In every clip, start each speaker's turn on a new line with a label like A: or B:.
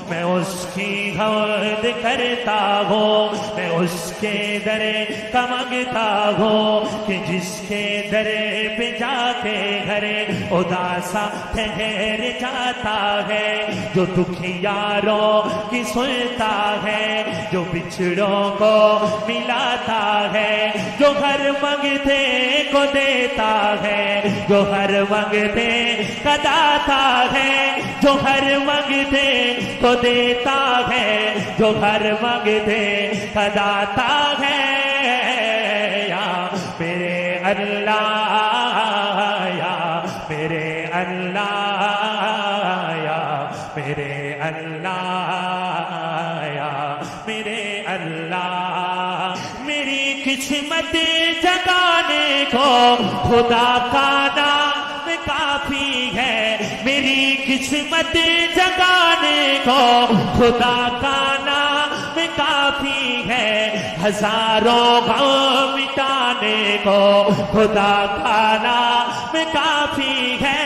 A: میں اس کی حمد کرتا ہوں، میں اس کے در کا مانگتا ہوں کہ جس کے در پہ جا کے گھر اداسا ٹھہر جاتا ہے، جو دکھیاروں کی سنتا ہے، جو بچھڑوں کو ملاتا ہے، جو ہر منگتے کو دیتا ہے، جو ہر منگتے کا داتا ہے، جو ہر منگتے کو دیتا ہے، جو ہر منگتے کا داتا ہے۔ یا میرے اللہ، یا میرے اللہ، یا میرے اللہ، یا میرے اللہ، میری قسمت جگانے کو خدا کا نام کافی ہے، میری قسمت جگانے کو خدا کا نام کافی ہے، ہزاروں غم مٹانے کو خدا کا نام کافی ہے۔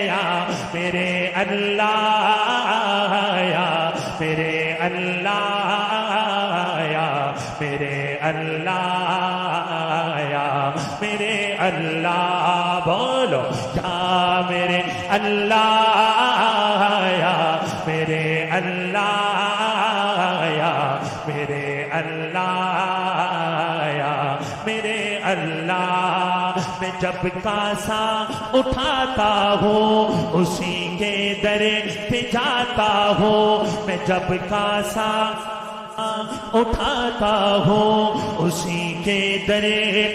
A: یا میرے اللہ، یا میرے اللہ، یا میرے اللہ، یا میرے اللہ، بولو یا میرے اللہ، یا میرے اللہ، یا میرے اللہ، یا میرے اللہ، میں جب کاسا اٹھاتا ہوں اسی کے در پہ جاتا ہوں، میں جب کاسا اٹھاتا ہوں اسی کے در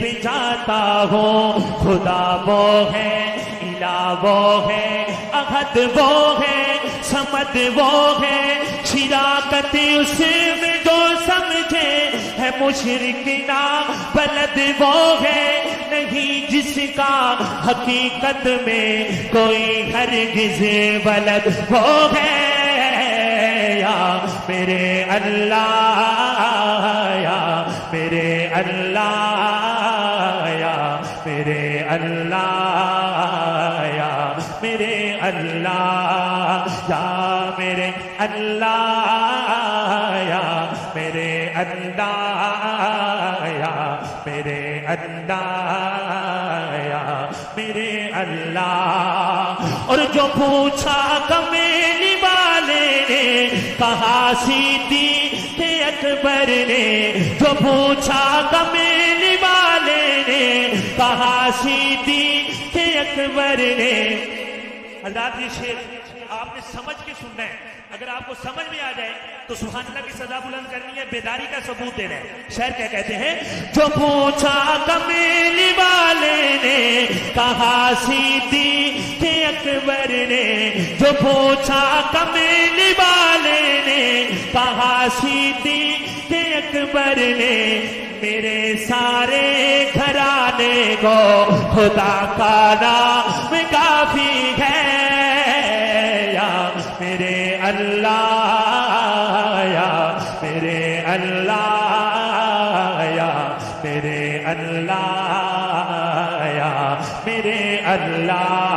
A: پہ جاتا ہوں، خدا وہ ہے، الہ وہ ہے، احد وہ ہے، صمد وہ ہے، شراکت اس میں جو سمجھے ہے مشرک نا بلد وہ ہے، نہیں جس کا حقیقت میں کوئی ہرگز بلد وہ ہے۔ یا میرے اللہ، یا میرے اللہ، یا میرے اللہ، یا میرے اللہ، یا میرے اللہ، یا میرے اللہ، یا میرے اللہ، یا میرے اللہ۔ اور جو پوچھا کمیلی والے نے کہا صدیق اکبر نے، جو پوچھا کمیلی والے نے کہا صدیق اکبر نے۔ حضرات یہ شعر آپ نے سمجھ کے سننا ہے، اگر آپ کو سمجھ میں آ جائے تو سبحان اللہ کی صدا بلند کرنی ہے، بیداری کا ثبوت دینا ہے۔ شعر کیا کہتے ہیں؟ جو پوچھا کمیلی والے نے کہا صدیق اکبر نے، جو پوچھا کمیلی والے نے کہا صدیق اکبر نے، میرے سارے گھرانے کو خدا کا نام کافی ہے۔ یا میرے اللہ، یا میرے اللہ، یا میرے اللہ، یا میرے اللہ۔